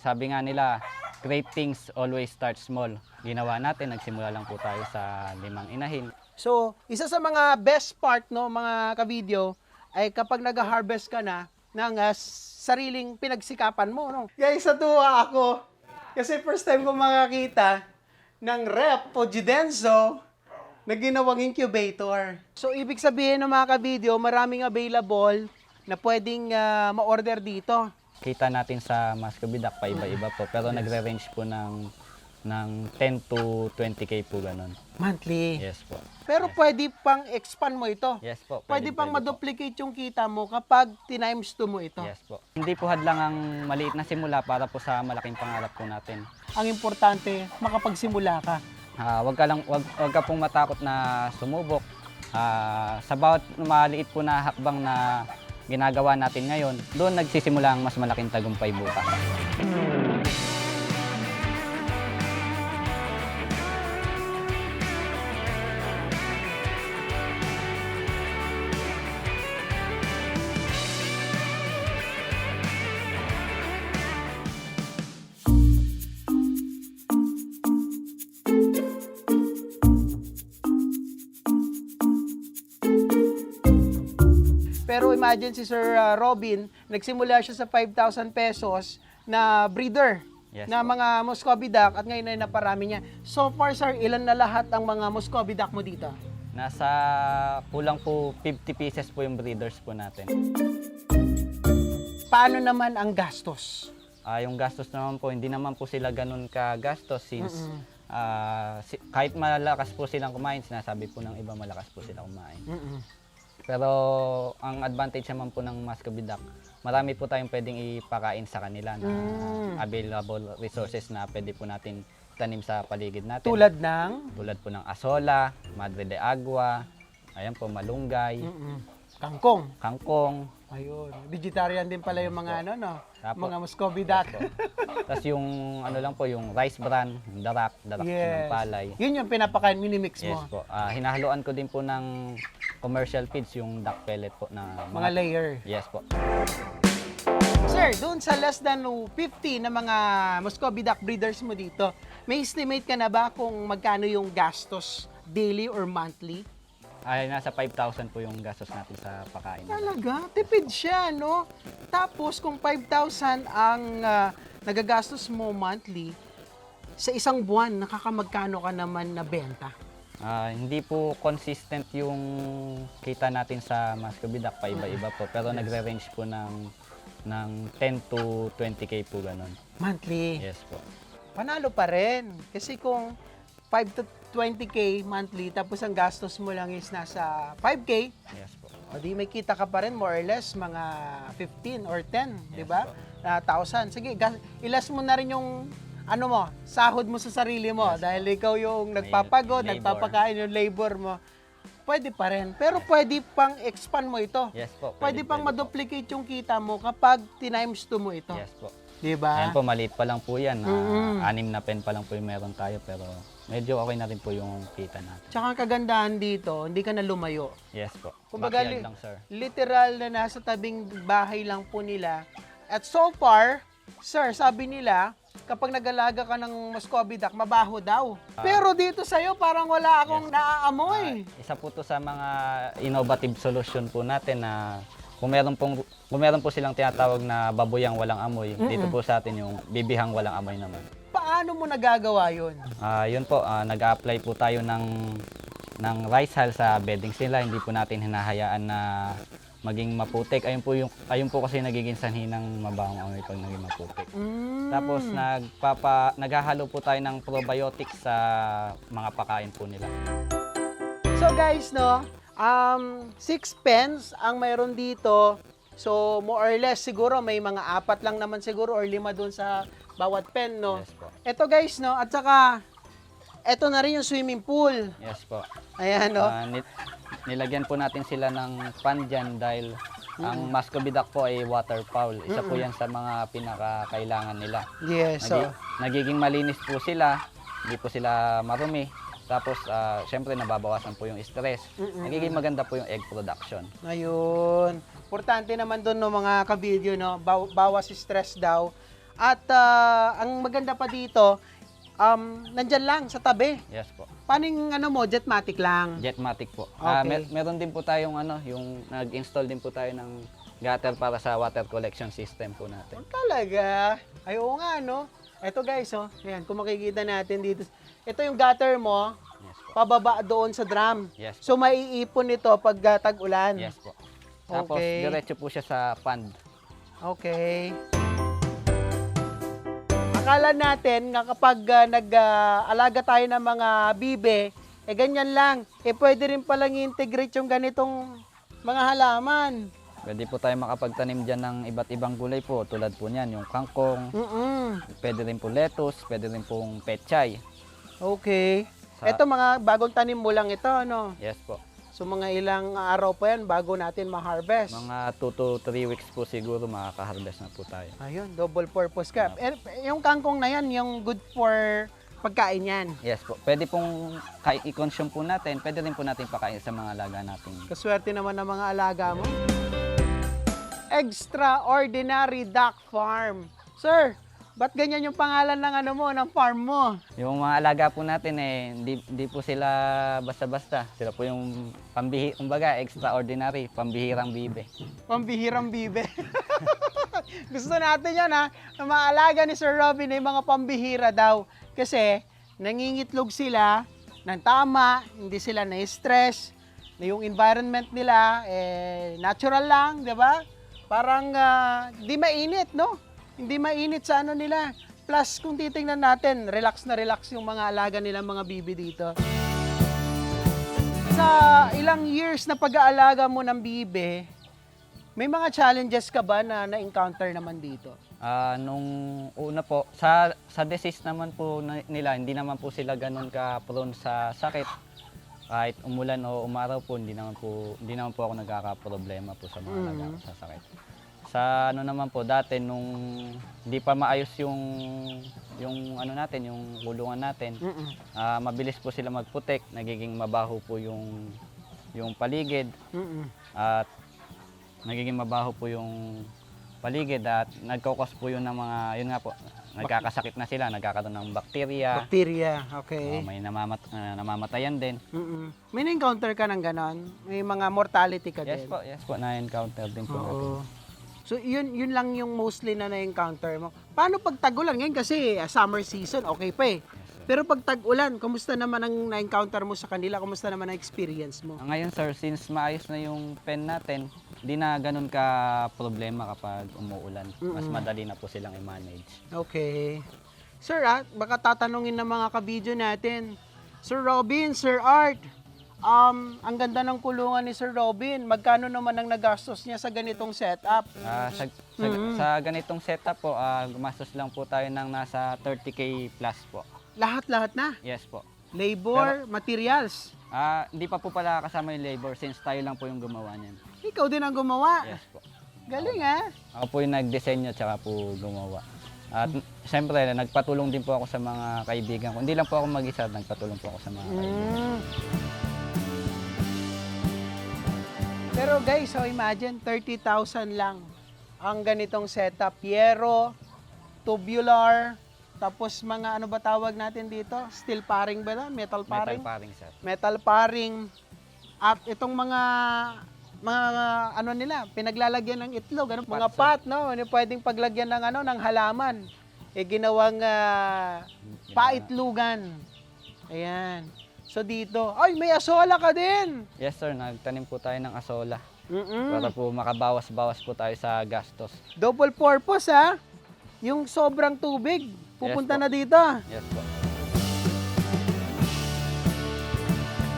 sabi nga nila, great things always start small. Ginawa natin, nagsimula lang po tayo sa 5 inahin. So, isa sa mga best part, no, mga ka-video, ay kapag nag-harvest ka na ng sariling pinagsikapan mo, no? Guys, natuwa ako. Kasi first time ko makakita ng rep o Gidenso na ginawang incubator. So, ibig sabihin ng mga ka-video, maraming available na pwedeng ma-order dito. Kita natin sa Muscovidac pa iba-iba po, pero nagre-range po ng 10 to 20K po ganun. Monthly. Yes po. Pero pwede pang expand mo ito. Yes po. Pwede pang po. ma-duplicate yung kita mo kapag times 2 mo ito. Yes po. Hindi po hadlang ang maliit na simula para po sa malaking pangarap po natin. Ang importante, makapagsimula ka. Wag ka pong matakot na sumubok. Sa bawat maliit po na hakbang na ginagawa natin ngayon, doon nagsisimula ang mas malaking tagumpay bukas. Pero imagine si Sir Robin, nagsimula siya sa 5,000 pesos na breeder Yes na po. mga Muscovy duck at ngayon ay naparami niya. So far, sir, ilan na lahat ang mga Muscovy duck mo dito? Nasa kulang po 50 pieces po yung breeders po natin. Paano naman ang gastos? Yung gastos naman po, hindi naman po sila ganun ka-gastos since kahit malakas po silang kumain, sinasabi po ng iba malakas po sila kumain. Pero ang advantage naman po ng Muscovy duck, marami po tayong pwedeng ipakain sa kanila na available resources na pwede po natin tanim sa paligid natin. Tulad ng Tulad po ng asola, madre de agua, ayan po, malunggay, kangkong. kangkong. Ayun, vegetarian din pala yung mga ano, no? Apo. Mga Muscovy duck. Tapos yung ano lang po, yung rice bran, yung darak ng palay. Yun yung pinapakain, minimix Yes mo. po. Hinahaluan ko din po ng commercial feeds, yung duck pellet po na Mga layer. Yes po. Sir, doon sa less than 50 na mga Muscovy duck breeders mo dito, may estimate ka na ba kung magkano yung gastos daily or monthly? Ay, nasa 5,000 po yung gastos natin sa pakain. Talaga? Tipid siya, no? Tapos kung 5,000 ang nagagastos mo monthly, sa isang buwan, nakakamagkano ka naman na benta? Hindi po consistent yung kita natin sa Muscovy duck, pa iba-iba po. Pero nagre-range po ng 10 to 20K po ganun. Monthly? Yes po. Panalo pa rin. Kasi kung 5 to 20K monthly, tapos ang gastos mo lang is nasa 5K, Yes po. o di may kita ka pa rin more or less mga 15 or 10, di ba? po. 1,000. Sige, ilas mo na rin yung ano mo, sahod mo sa sarili mo dahil ikaw yung nagpapagod, labor. nagpapakain yung labor mo. Pwede pa rin. Pero pwede pang expand mo ito. Yes po. Pwede pang po. ma-duplicate yung kita mo kapag times 2 mo ito. Yes po. Di ba? Ayan po, maliit pa lang po yan. 6 na pen pa lang po yung meron tayo, pero medyo okay na rin po yung kita natin. Tsaka ang kagandahan dito, hindi ka na lumayo. Yes po. Kumbaga, Backyard lang, sir. literal na nasa tabing bahay lang po nila. At so far, sir, sabi nila, kapag nag-alaga ka ng Muscovy duck, mabaho daw. Pero dito sa'yo, parang wala akong naaamoy. Isa po to sa mga innovative solution po natin na kung meron po silang tinatawag na babuyang walang amoy, dito po sa atin yung bibihang walang amoy naman. Paano mo nagagawa yun? Yun po, nag-a-apply po tayo ng rice hull sa beddings nila. Hindi po natin hinahayaan na maging maputik. Ayun po kasi nagiging sanhi ng mabahong amoy pag naging maputik. Tapos naghahalo po tayo ng probiotics sa mga pakain po nila. So guys, no, 6 pens ang mayroon dito. So more or less siguro may mga 4 lang naman siguro or 5 doon sa bawat pen, no. Yes po. Ito guys, no, at saka ito na rin yung swimming pool. Yes po. Ayan, no. Nilagyan po natin sila ng pan dyan dahil ang Muscovy duck po ay waterfowl. Isa po yan sa mga pinakakailangan nila. Yes, so Nagiging malinis po sila, hindi po sila marumi. Tapos, syempre, nababawasan po yung stress. Nagiging maganda po yung egg production. ayun. Importante naman doon no mga ka-video, no, bawas stress daw. At ang maganda pa dito, nandyan lang sa tabi. Yes po. Paano yung ano mo, Jetmatic lang? Jetmatic po. Okay. Meron din po tayong yung nag-install din po tayo ng gutter para sa water collection system po natin. Talaga? Ay, oo nga, no? Ito guys, oh. Ayan, kung makikita natin dito. Ito yung gutter mo, Yes po. pababa doon sa drum. Yes po. So, maiipon ito pag tag-ulan. Yes po. Tapos Okay. diretso po siya sa pond. Okay. Akala natin nga kapag nag-alaga tayo ng mga bibe, ganyan lang. Pwede rin palang i-integrate yung ganitong mga halaman. Pwede po tayo makapagtanim dyan ng iba't ibang gulay po. Tulad po niyan, yung kangkong, pwede rin po lettuce, pwede rin pong pechay. Okay. Sa- Ito mga bagong tanim mo lang ito, ano? Yes po. So mga ilang araw pa yan bago natin ma-harvest. Mga 2 to 3 weeks po siguro makaka-harvest na po tayo. Ayun, double purpose ka. Yung kangkong na yan, yung good for pagkain yan. Yes po. Pwede pong i-consume po natin, pwede rin po natin pakain sa mga alaga natin. Kaswerte naman ng mga alaga mo. Extraordinary Duck Farm. Sir, ba't ganyan yung pangalan ng ano mo, ng farm mo? Yung mga alaga po natin hindi po sila basta-basta. Sila po yung kumbaga extraordinary, pambihirang bibe. Pambihirang bibe. Gusto natin yan ha, na maalaga ni Sir Robin ay mga pambihira daw. Kasi nangingitlog sila ng tama, hindi sila na-stress, na yung environment nila natural lang, di ba? Parang di mainit, no? Hindi mainit sa ano nila. Plus, kung titingnan natin, relax na relax yung mga alaga nila, mga bibi dito. Sa ilang years na pag-aalaga mo ng bibe, may mga challenges ka ba na na-encounter naman dito? Nung una po, sa disease naman po nila, hindi naman po sila ganun ka-prone sa sakit. Kahit umulan o umaraw po, hindi naman po ako nagkakaproblema po sa mga alaga ko sa sakit. Sa ano naman po, dati nung hindi pa maayos yung ano natin, yung kulungan natin, mabilis po sila magputek, nagiging mabaho po yung paligid, at nagiging mabaho po yung paligid at nagkakos po yun ng mga, yun nga po, nagkakasakit na sila, nagkakaroon ng bakterya, Bacteria, okay. may namamatayan din. May na-encounter ka ng ganon? May mga mortality ka Yes din? po, na-encounter din po natin. Oo. So, yun lang yung mostly na na-encounter mo. Paano pag tag-ulan? Ngayon kasi summer season, okay pa eh. Pero pag tag-ulan, kumusta naman ang na-encounter mo sa kanila? Kumusta naman ang experience mo? Ngayon sir, since maayos na yung pen natin, di na ganun ka problema kapag umuulan. Mas madali na po silang i-manage. Okay. Sir, baka tatanungin ng mga ka-video natin. Sir Robin, Sir Art, ang ganda ng kulungan ni Sir Robin. Magkano naman ang nagastos niya sa ganitong setup? Sa ganitong setup po, gumastos lang po tayo ng nasa 30K plus po. Lahat-lahat na? Yes po. Labor, materials. Hindi pa po pala kasama yung labor since tayo lang po yung gumawa niyan. Ikaw din ang gumawa. Yes po. Galing ha? Ako po yung nagdisenyo tsaka po gumawa. At siyempre, nagpatulong din po ako sa mga kaibigan ko. Hindi lang po ako mag-isa, nagpatulong po ako sa mga kaibigan. Pero guys, so imagine 30,000 lang ang ganitong setup. Yero, tubular, tapos mga ano ba tawag natin dito? Steel paring ba na? Metal paring? Metal paring, sir. Metal paring. At itong mga ano nila, pinaglalagyan ng itlog, ano, mga pot, no? Ano pwedeng paglagyan ng ano, ng halaman. Ginawang paitlugan. Ayan. So dito, ay may asola ka din. Yes sir, nagtanim po tayo ng asola. Para po makabawas-bawas po tayo sa gastos. Double purpose ha. Yung sobrang tubig, pupunta Yes, po. na dito. Yes po.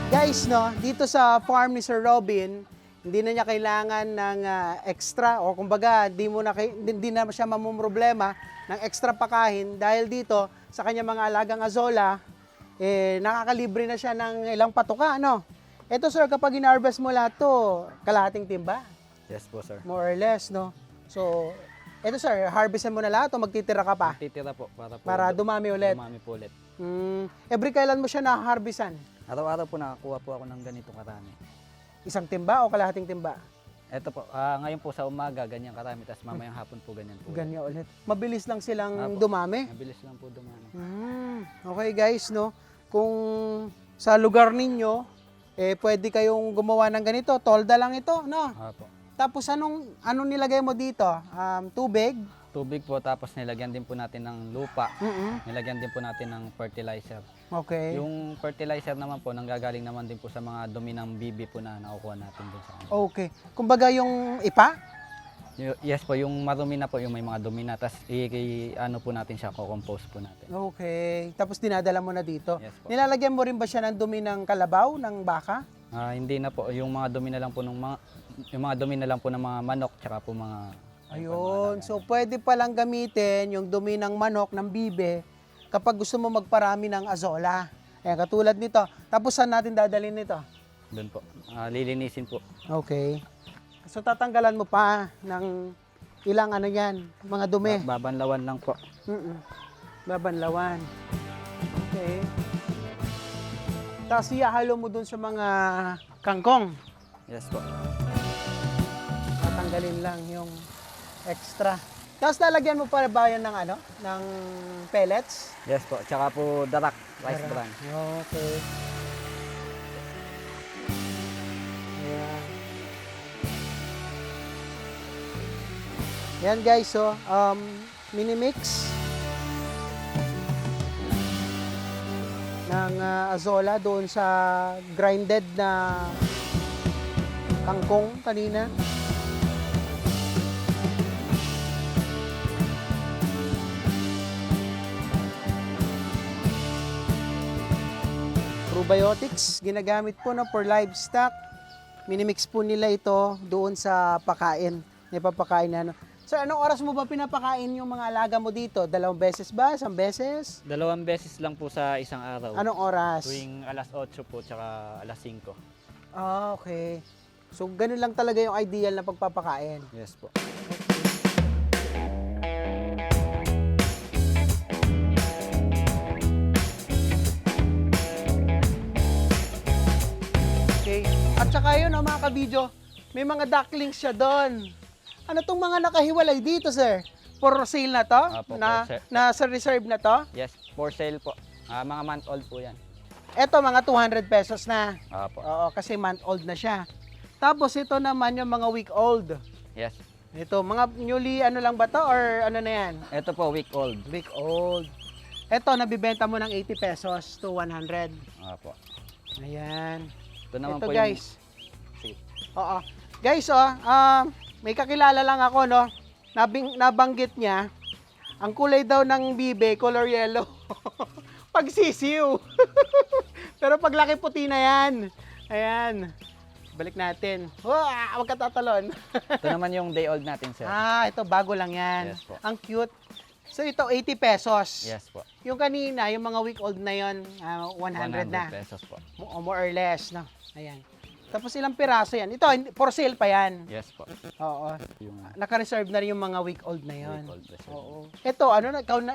Guys, no, dito sa farm ni Sir Robin, hindi na niya kailangan ng extra o kumbaga hindi na siya mamumroblema ng extra pakain dahil dito sa kanya mga alagang azola, nakakalibre na siya ng ilang patuka, ano? Ito sir, kapag in-harvest mo lahat to, kalahating timba, Yes po sir. more or less, no? So, ito sir, harvestin mo na lahat o magtitira ka pa? Titira po Para dumami ulit. dumami po ulit. Every kailan mo siya na-harvestan? Araw-araw po nakakuha po ako ng ganito karami. Isang timba o kalahating timba? Ito po, ngayon po sa umaga, ganyan karami. Tapos mamayang hapon po, ganyan po. Ganyan ulit. Mabilis lang silang Apo. dumami. Mabilis lang po dumami. Okay guys, no? Kung sa lugar ninyo, pwede kayong gumawa ng ganito. Tolda lang ito, no? Apo. Tapos anong nilagay mo dito? Tubig? Tubig po, tapos nilagyan din po natin ng lupa. Mm-mm. Nilagyan din po natin ng fertilizer. Okay. Yung fertilizer naman po, nanggagaling naman din po sa mga dumi ng bibi po na nakukuha natin din sa kanila. Okay. Kumbaga yung ipa? Yes po, yung marumi na po, yung may mga dumi na. Tapos ano po natin siya, co-compose po natin. Okay. Tapos dinadala mo na dito. Yes po. Nilalagyan mo rin ba siya ng dumi ng kalabaw, ng baka? Hindi na po, yung mga dumi na lang po ng mga manok, tsaka po mga Ayun. So, pwede palang gamitin yung dumi ng manok, ng bibe, kapag gusto mo magparami ng azola. Ayan, katulad nito. Tapos saan natin dadalhin nito? doon po. Lilinisin po. Okay. So, tatanggalan mo pa ng ilang ano yan, mga dumi. Babanlawan lang po. Babanlawan. Okay. Tapos ihahalo mo dun sa mga kangkong. Yes po. Tatanggalin lang yung extra. Tapos lalagyan mo pa ba yan ng ano? Ng pellets? Yes po. Tsaka po darak, rice bran. Okay. Ayan. Yan guys, so mini-mix ng azola doon sa grinded na kangkong kanina. Probiotics, ginagamit po no, for livestock. Minimix po nila ito doon sa pakain. Napapakain na. No. Sir, anong oras mo ba pinapakain yung mga alaga mo dito? 2 beses ba? 1 beses? 2 beses lang po sa isang araw. Anong oras? Tuwing alas 8 po, tsaka alas 5. Ah, okay. So, ganun lang talaga yung ideal na pagpapakain. Yes po. Okay. At saka yun, oh, mga kabidyo, may mga ducklings siya doon. Ano tong mga nakahiwalay dito, sir? For sale na to? Apo, Na, for sale. nasa reserve na to? Yes, for sale po. Mga month old po yan. Eto, mga 200 pesos na. Apo. Oo, kasi month old na siya. Tapos ito naman yung mga week old. Yes. Ito, mga newly ano lang ba to or ano na yan? Ito po, week old. Week old. Ito, nabibenta mo ng 80 pesos to 100. Apo. Ayan. Ito naman Ito po guys. Sige. Oo. Guys, may kakilala lang ako, no? Nabanggit niya, ang kulay daw ng bibe, color yellow. Pagsisiw. Pero paglaki puti na yan. Ayan. Balik natin. Huwag ka tatalon. Ito naman yung day old natin, sir. Ito bago lang yan. Yes po. Ang cute. So ito 80 pesos. Yes po. Yung kanina, yung mga week old na yon, 100 na. pesos po. More or less, no? Ayan. Tapos ilang piraso yan? Ito, for sale pa yan. Yes po. Oo. Yung Naka-reserve na rin yung mga week old na yon. week old reserve. Oo. Ito,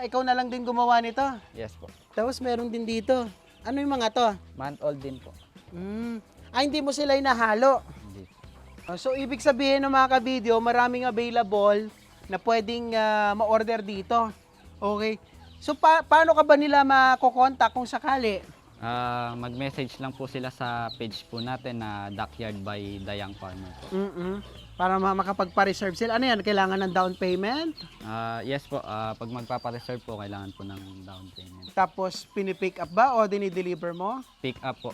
ikaw na lang din gumawa nito. Yes po. Tapos meron din dito. Ano yung mga to? Month old din po. Hindi mo sila inahalo. Hindi. So, ibig sabihin ng mga ka-video, maraming available na pwedeng ma-order dito. Okay. So, paano ka ba nila makokontak kung sakali? Mag-message lang po sila sa page po natin na Backyard by Dayang Farmer po. Para makapagpa-reserve sila. Ano yan? Kailangan ng down payment? Yes po, pag magpapa-reserve po, kailangan po ng down payment. Tapos, pinipick up ba o dinideliver mo? Pick up po,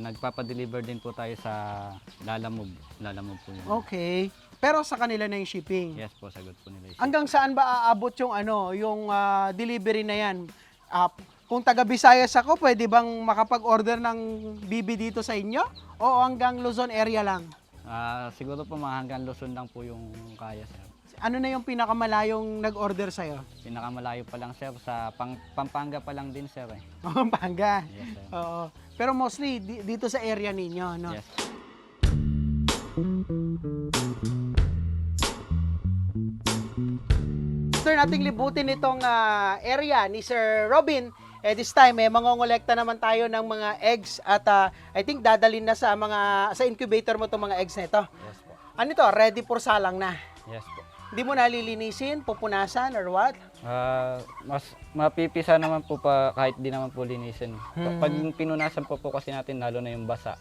nagpapa-deliver din po tayo sa Lalamove. Lalamove po yun. Okay. Pero sa kanila na yung shipping. Yes po, sagot po nila. Hanggang saan ba aabot yung yung delivery na yan? Kung taga Visayas ako, pwede bang makapag-order ng bibi dito sa inyo? O hanggang Luzon area lang? Siguro po mga hanggang Luzon lang po yung kaya, sir. Ano na yung pinakamalayong nag-order sa'yo? Pinakamalayo pa lang, sir. Sa Pampanga pa lang din, sir. Eh. Pampanga. Yes, sir. Oo. Pero mostly dito sa area ninyo, no? Yes. After nating libutin itong area ni Sir Robin, this time mangongolekta naman tayo ng mga eggs at I think dadalhin na sa incubator mo itong mga eggs na ito. Yes po. Ano to? Ready for salang na. Yes po. Hindi mo nalilinisin, pupunasan, or what? Mas mapipisa naman po pa kahit di naman po linisin. Pag pinunasan po kasi natin, lalo na yung basa,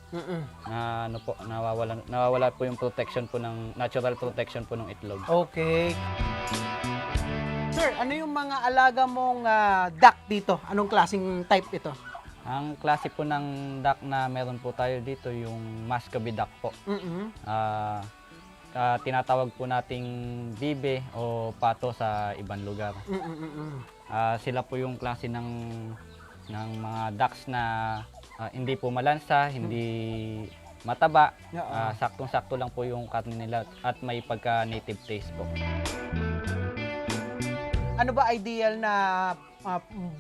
na ano po, nawawala po yung protection po ng natural protection po ng itlog. Okay. Sir, ano yung mga alaga mong duck dito? Anong klaseng type ito? Ang klase po ng duck na meron po tayo dito, yung Muscovy duck po. Tinatawag po nating bibe o pato sa ibang lugar. Sila po yung klase ng mga ducks na hindi po malansa, hindi mataba. Saktong-sakto lang po yung karne nila at may pagka-native taste po. Ano ba ideal na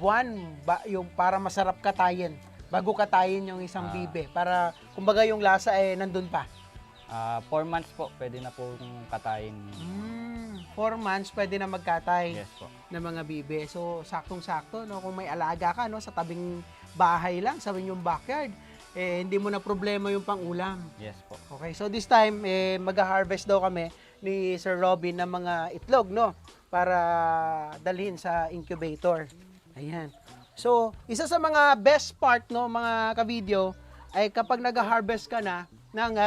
buwan ba yung para masarap katayin? Bago katayin yung isang bibe para kumbaga yung lasa nandun pa. 4 months po, pwede na po katayin. 4 months pwede na magkatay Yes po. ng mga bibe. So saktong-sakto no kung may alaga ka no sa tabing bahay lang sa inyong backyard, hindi mo na problema yung pang-ulam. Yes po. Okay, so this time mag-harvest daw kami ni Sir Robin ng mga itlog no para dalhin sa incubator. Ayan. So, isa sa mga best part no mga ka-video ay kapag nag-harvest ka na ng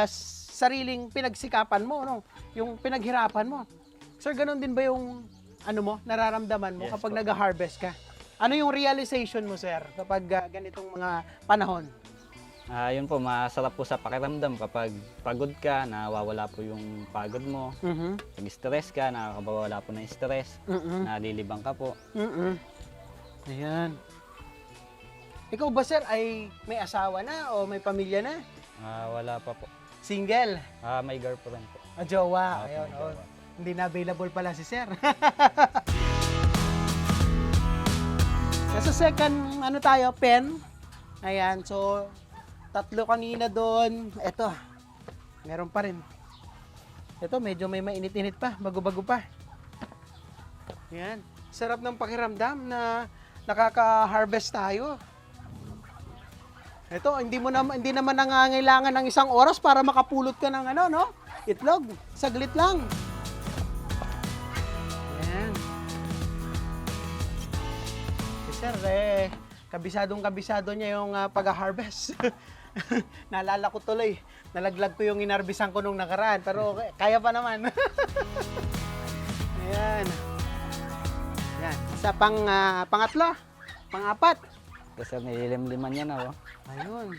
sariling pinagsikapan mo no, yung pinaghirapan mo. Sir, ganun din ba yung ano mo, nararamdaman mo Yes, kapag po. nag-harvest ka? Ano yung realization mo, sir, kapag ganitong mga panahon? Yun po, masarap po sa pakiramdam kapag pagod ka, nawawala po yung pagod mo. Pag stress ka, nakakawala po ng stress, nalilibang ka po. Ayan. Ikaw ba, sir, ay may asawa na o may pamilya na? Wala pa po. Single? May girlfriend po. Jowa. Opo, Ayun, may jowa. Hindi na available pala si sir. Nasa second, tayo, pen. Ayan, so, 3 kanina doon. Ito, meron pa rin. Ito, medyo may mainit-init pa, bago-bago pa. Ayan, sarap ng pakiramdam na nakaka-harvest tayo. Ito, hindi naman nangangailangan ng 1 oras para makapulot ka ng itlog. Saglit lang. Ayan. Si sir, kabisado niya yung pag-harvest. Naalala ko tuloy, nalaglag ko yung inarbisan ko nung nakaraan, pero kaya pa naman. Ayan. Ayan. Sa pangatlo, pang-4. Kasi nililimliman niya na. Oh. Ayun.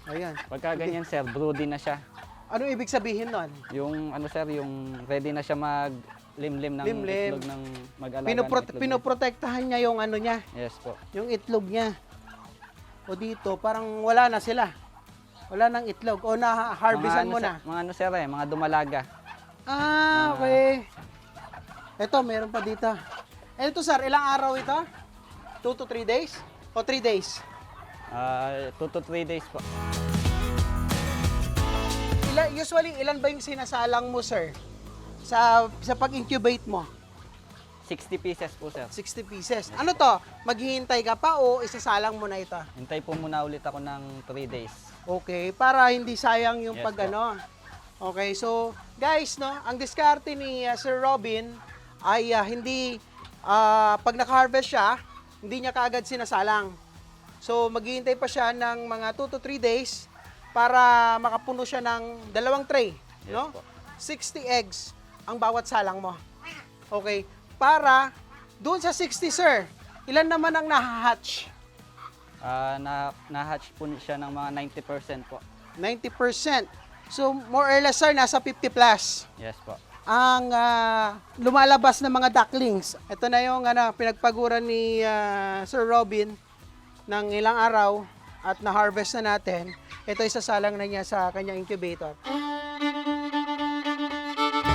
Ayan. Pagka ganyan, sir, broody na siya. Ano ibig sabihin nun? Yung sir, yung ready na siya maglimlim ng Limlim. itlog ng mag-alaga ng itlog niya. Pinoprotektahan niya yung niya, Yes po. yung itlog niya. O dito, parang wala na sila. Wala nang itlog. O na-harvestan mo na. Mga sir, mga dumalaga. Okay. Ito, meron pa dito. Ito sir, ilang araw ito? 2 to 3 days? O 3 days? 2 to 3 days po. Usually, ilan ba yung sinasalang mo, sir? Sa pag-incubate mo? 60 pieces po, sir. 60 pieces. Ano to? Maghihintay ka pa o isasalang mo na ito? Hintay po muna ulit ako ng 3 days. Okay, para hindi sayang yung Yes, Okay, so guys, no, ang diskarte ni Sir Robin ay hindi pag naka-harvest siya, hindi niya kaagad sinasalang. So maghihintay pa siya ng mga 2 to 3 days para makapuno siya ng 2 tray, Yes, no? po. 60 eggs ang bawat salang mo. Okay, para doon sa 60, sir, ilan naman ang nahahatch? Na-hatch po siya ng mga 90% po. 90%. So, more or less, sir, nasa 50 plus Yes po. ang lumalabas na mga ducklings. Ito na yung pinagpaguran ni Sir Robin ng ilang araw at na-harvest na natin. Ito isasalang na niya sa kanyang incubator.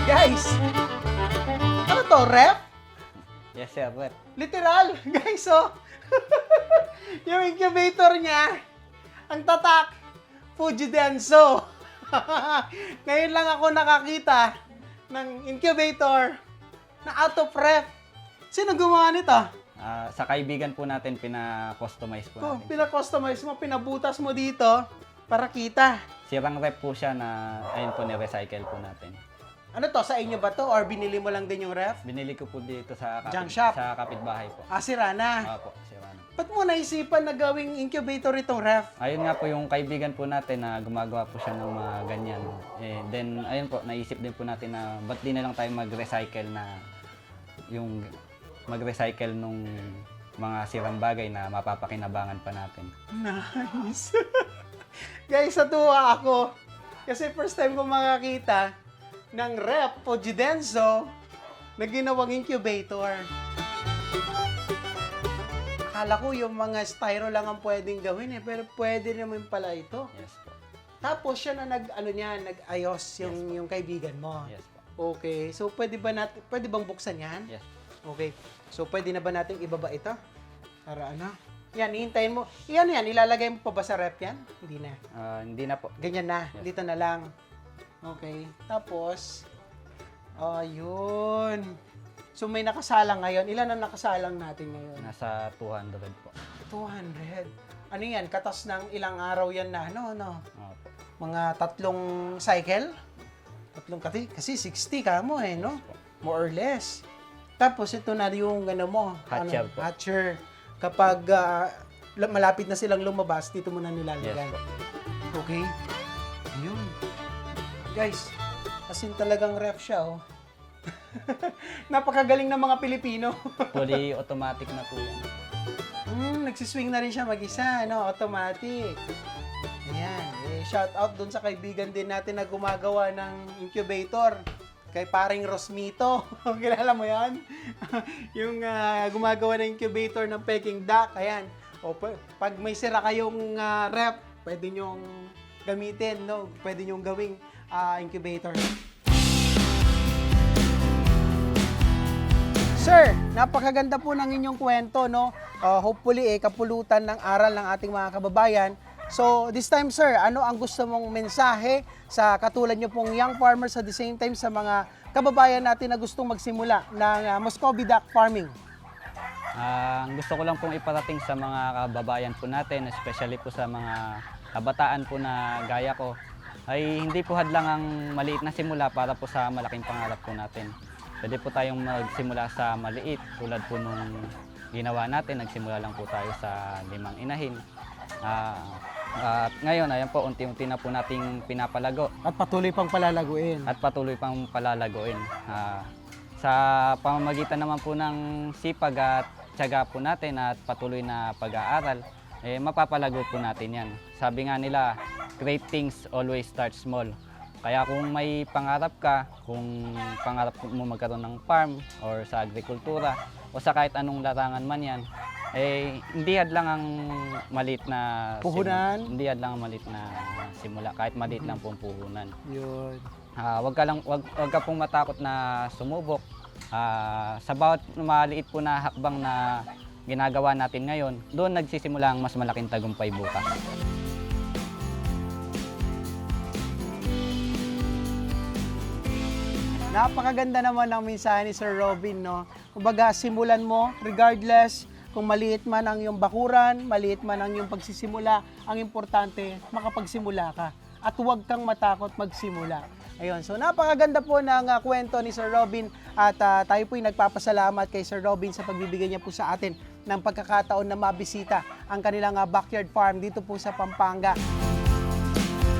Guys! Ano to, ref? Yes, sir. Rep. Literal, guys, oh. Yung incubator niya, ang tatak, Fujidenso. Ngayon lang ako nakakita ng incubator na out of ref. Sino gumawa nito? Sa kaibigan po natin, pina-customize po natin. Pina-customize mo, pinabutas mo dito. Para kita. Sirang rep po siya na, ayun po, ni-recycle po natin. Ano to, sa inyo ba to? Or binili mo lang din yung ref? Binili ko po dito sa Junk shop? sa kapitbahay po. Sira na. Opo, sira na. Ba't mo naisipan na gawing incubator itong ref? Ayun nga po yung kaibigan po natin na gumagawa po siya ng mga ganyan. Then, ayun po, naisip din po natin na ba't di na lang tayo mag-recycle nung mga sirang bagay na mapapakinabangan pa natin. Nice. Guys, natuwa ako. Kasi first time ko makakita ng ref o Gidenso na ginawang incubator. Akala ko yung mga styro lang ang pwedeng gawin pero pwede naman pala ito. Yes po. Tapos siya na nag-ayos yung kaibigan mo. Yes po. Okay. So pwede bang buksan yan? Yes. Okay. So pwede na ba nating ibaba ito? Para ano? Yan, hihintayin mo. Yan, ilalagay mo pa ba sa ref yan? Hindi na. Hindi na po. Ganyan na. Yes. Dito na lang. Okay. Tapos, yun. So, may nakasalang ngayon. Ilan ang nakasalang natin ngayon? Nasa 200 po. 200. Ano yan? Katas ng ilang araw yan na, no? Opo. Mga 3 cycle? 3 kasi 60 ka mo no? More or less. Tapos, ito na yung mo. Hatcher po. Hatcher. Kapag malapit na silang lumabas, dito mo na nilalagay. Yes po. Okay? Ayun. Guys, asin talagang ref siya, oh. Napakagaling ng mga Pilipino. Fully automatic na po yan. Nagsiswing na rin siya mag-isa, no? Automatic. Ayan. Shout out dun sa kaibigan din natin na gumagawa ng incubator. Kay paring Rosmito. Kilala mo yan? Yung gumagawa ng incubator ng Peking duck. Ayan. Pag may sira kayong ref, pwede nyong gamitin, no? Pwede nyong gawing incubator. Sir, napakaganda po ng inyong kwento, no? Hopefully, kapulutan ng aral ng ating mga kababayan. So, this time, sir, ano ang gusto mong mensahe sa katulad nyo pong young farmers at the same time sa mga kababayan natin na gustong magsimula ng Muscovy duck farming? Ang gusto ko lang pong iparating sa mga kababayan po natin, especially po sa mga kabataan po na gaya ko, ay hindi po hadlang ang maliit na simula para po sa malaking pangarap po natin. Pwede po tayong magsimula sa maliit, tulad po nung ginawa natin, nagsimula lang po tayo sa 5 inahin. At ngayon, ayan po, unti-unti na po nating pinapalago. At patuloy pang palalaguin. At patuloy pang palalaguin. Sa pamamagitan naman po ng sipag at tiyaga po natin at patuloy na pag-aaral, mapapalago po natin yan. Sabi nga nila, great things always start small. Kaya kung may pangarap ka, kung pangarap mo magkaroon ng farm or sa agrikultura o sa kahit anong larangan man yan, hindi hadlang ang maliit na puhunan. Hindi hadlang ang maliit na simula, kahit maliit lang pong puhunan. Yun. Wag ka pong matakot na sumubok. Sa bawat maliit po na hakbang na ginagawa natin ngayon, doon nagsisimula ang mas malaking tagumpay bukas. Napakaganda naman ng mensahe ni Sir Robin, no? Kumbaga, simulan mo, regardless kung maliit man ang iyong bakuran, maliit man ang iyong pagsisimula, ang importante, makapagsimula ka. At huwag kang matakot magsimula. Ayun, so napakaganda po ng kwento ni Sir Robin at tayo po'y nagpapasalamat kay Sir Robin sa pagbibigay niya po sa atin ng pagkakataon na mabisita ang kanilang backyard farm dito po sa Pampanga.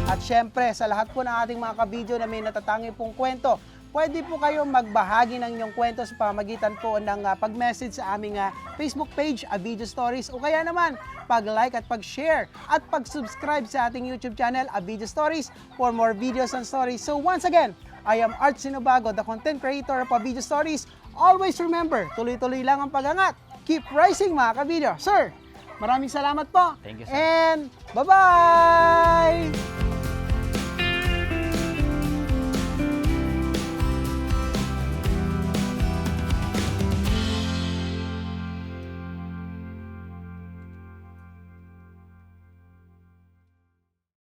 At syempre, sa lahat po ng ating mga kabidyo na may natatangi pong kwento, pwede po kayong magbahagi ng inyong kwento sa pamamagitan po ng pag-message sa aming Facebook page, Video Stories, o kaya naman pag-like at pag-share at pag-subscribe sa ating YouTube channel, Video Stories, for more videos and stories. So once again, I am Art Sinobago, the content creator of Video Stories. Always remember, tuloy-tuloy lang ang pag-angat. Keep rising mga kabidyo. Sir, maraming salamat po. Thank you, sir. And bye-bye!